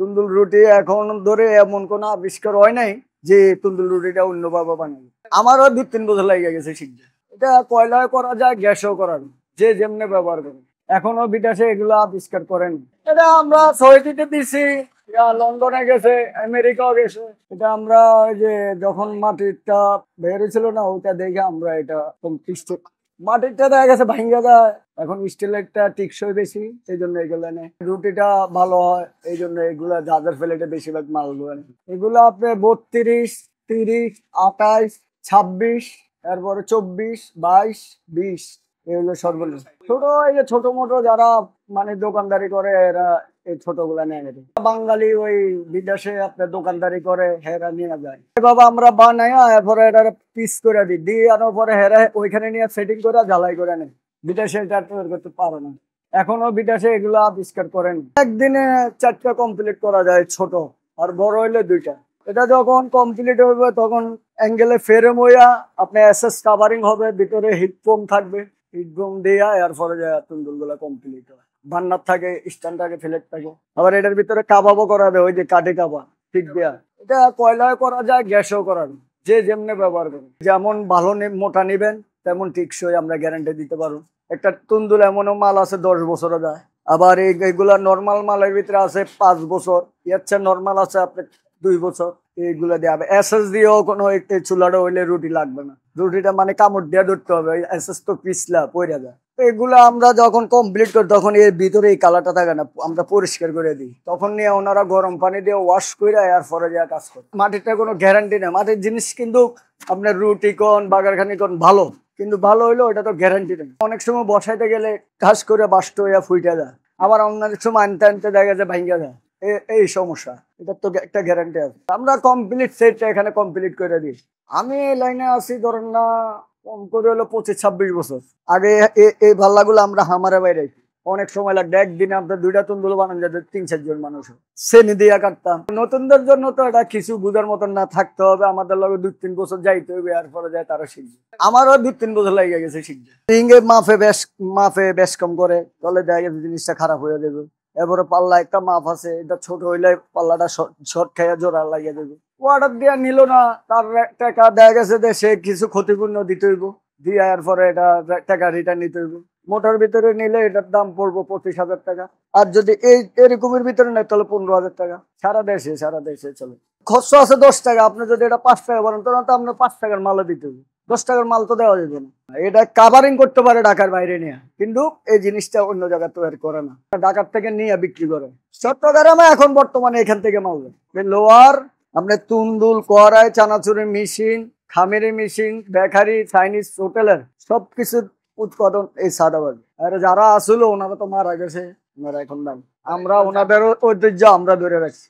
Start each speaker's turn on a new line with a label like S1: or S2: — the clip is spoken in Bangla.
S1: তন্দুল রুটি এখন ধরে এমন কোনো আবিষ্কার হয় নাই যে তন্দুল রুটিটা অন্যভাবে বানাবে। আমারও 2-3 বছর লেগে গেছে শিখতে। এটা কয়লায় করা যায়, গ্যাসেও করা যায়, যে যেমনি ব্যবহার করে। এখনো বিদেশে এগুলো আবিষ্কার করেন। এটা আমরা সৌদিতে দিছি, লন্ডনে গেছে, আমেরিকাও গেছে। এটা আমরা ওই যে যখন মাটিরটা বের হয়েছিল না, ওইটা দেখে আমরা এটা মাটিরটা দেখা গেছে ভাঙ্গা যায়। এখন স্টিলেরটা টিকসই বেশি, এই জন্য এগুলো নেই। রুটিটা ভালো হয়, এই জন্য এগুলা জাজার প্লেটে বেশিরভাগ মালগুলো নেই। এগুলো আপনার 32, 30, 28, 26, তারপরে 24, 22, 20 এগুলো সর্বনিম্ন। ছোট এই যে ছোট মোটো যারা মানে দোকানদারি করে এরা এই ছোট গুলা নেয়। বাঙালি ওই বিদেশে আপনার দোকানদারি করে হেরা নিয়ে যায়। বাবা আমরা বানাই এরপরে এটা পিস করে দিই, দিয়ে আনার পরে হেরা ওইখানে নিয়ে সেটিং করে ঝালাই করে নেয়। বিদেশে এটা তৈরি করতে পারে না, এখনো বিদেশে এগুলো আবিষ্কার করেন। একদিনে 4টা কমপ্লিট করা যায় ছোট, আর বড় হইলে 2টা। এটা যখন কমপ্লিট হবে তখন অ্যাঙ্গেলে ফ্রেম হইয়া আপনার এসএস কাভারিং হবে, ভিতরে হিট ফোম থাকবে, হিট ফোম দিয়া এরপরে তুন্দুল গুলা কমপ্লিট হয়। বান্নার থাকে, স্ট্যান্ড থাকে, ফ্লেট থাকে। আবার এটার ভিতরে কাবাবও করা হবে, ওই যে কাঠে কাবা ঠিক দেয়া। এটা কয়লায় করা যায়, গ্যাসেও করা যায়, যে যেমনি ব্যবহার করে। যেমন ভালো মোটা নিবেন তেমন টিকসই আমরা গ্যারান্টি দিতে পারবো। একটা তুন্দুল এমনও মাল আছে 10 বছরও যায়। আবার এইগুলা নর্মাল মালের ভিতরে আছে 5 বছর, এর চেয়ে নর্মাল আছে আপনার 2 বছর। এইগুলা দিয়ে হবে এসএস দিয়েও কোনো চুলাটা হইলে রুটি লাগবে না। রুটিটা মানে কামড় দিয়ে ধরতে হবে, এসএস তো পিছলা পড়ে যায়। এগুলা আমরা যখন কমপ্লিট করি তখন এর ভিতরে এই কালারটা থাকে না, আমরা পরিষ্কার করে দিই। তখন নিয়ে ওনারা গরম পানি দিয়ে ওয়াশ করে এরপরে যা কাজ করে। মাটিরটা কোনো গ্যারান্টি নেই, মাটির জিনিস কিন্তু আপনার রুটি কোন বাগারখানি কোন ভালো, কিন্তু ভালো হইলো ওটা তো গ্যারান্টি নেই। অনেক সময় বসাইতে গেলে ঠাস করে বাস্ট হইয়া ফুইটা যায়, আবার অন্যান্য সময় আনতে আনতে দেখা যায় ভাঙ্গা যায়। এই সমস্যা, এটার তো একটা গ্যারান্টি আছে। আমরা কমপ্লিট সেটটা এখানে কমপ্লিট করে দিই। আমি এই লাইনে আছি ধরেন না কম করে হলো 25-26 বছর। আগে এই ভাল্লাগুলো আমরা হামারে বাইরে অনেক সময় লাগবে, একদিনে আপনার 2টা তুন্দুল বানান যাতে 3-4 জন মানুষ শ্রেণী দিয়া কাটতাম। নতুনদের জন্য তো এটা কিছু বুঝার মতন না থাকতে হবে, আমাদের লগে 2-3 বছর যাইতে হবে, এরপরে যায় তারা শিখবে। আমারও 2-3 বছর লেগে গেছে শিখবে। রিঙ্গে মাফে বেশ কম করে, তাহলে দেখা গেছে জিনিসটা খারাপ হয়ে যাবে। এরপরে পাল্লা একটা মাপ আছে, এটা ছোট হইলে পাল্লাটা শর্ট খাইয়া জোড়া লাগিয়ে দেবে। অর্ডার দিয়া নিল না, তার টাকা দেখা গেছে যে সে কিছু ক্ষতিপূর্ণ দিতে হইব, দিয়ে এরপরে এটা টাকা রিটার্ন নিতে হইব। মোটার ভিতরে নিলে এটার দাম পড়বো 25,000 টাকা, আর যদি এরকমের ভিতরে নেয় তাহলে 15,000 টাকা। সারা দেশে চলে। খরচ আছে 10 টাকা, আপনি যদি এটা 5 টাকা বলেন তখন তো আপনার 5 টাকার মালও দিতে হবে। 10 টাকার মাল তো দেওয়া যাবে না। এটা কাভারিং করতে পারে ঢাকার বাইরে নিয়ে, কিন্তু এই জিনিসটা অন্য জায়গায় তৈরি করে না, ঢাকার থেকে নিয়ে বিক্রি করে। চট্টগ্রামে এখন বর্তমানে এখান থেকে মাল লোয়ার আপনার তুন্দুল, কড়াই, চানাচুরের মেশিন, খামেরি মেশিন, বেকারি, চাইনিজ হোটেলের সবকিছুর উৎপাদন এই সাদাবাদ। আর যারা আসলে ওনারা তো মারা গেছে, ওনারা এখন নাই। আমরা ওনাদের ঐতিহ্য আমরা ধরে রাখছি।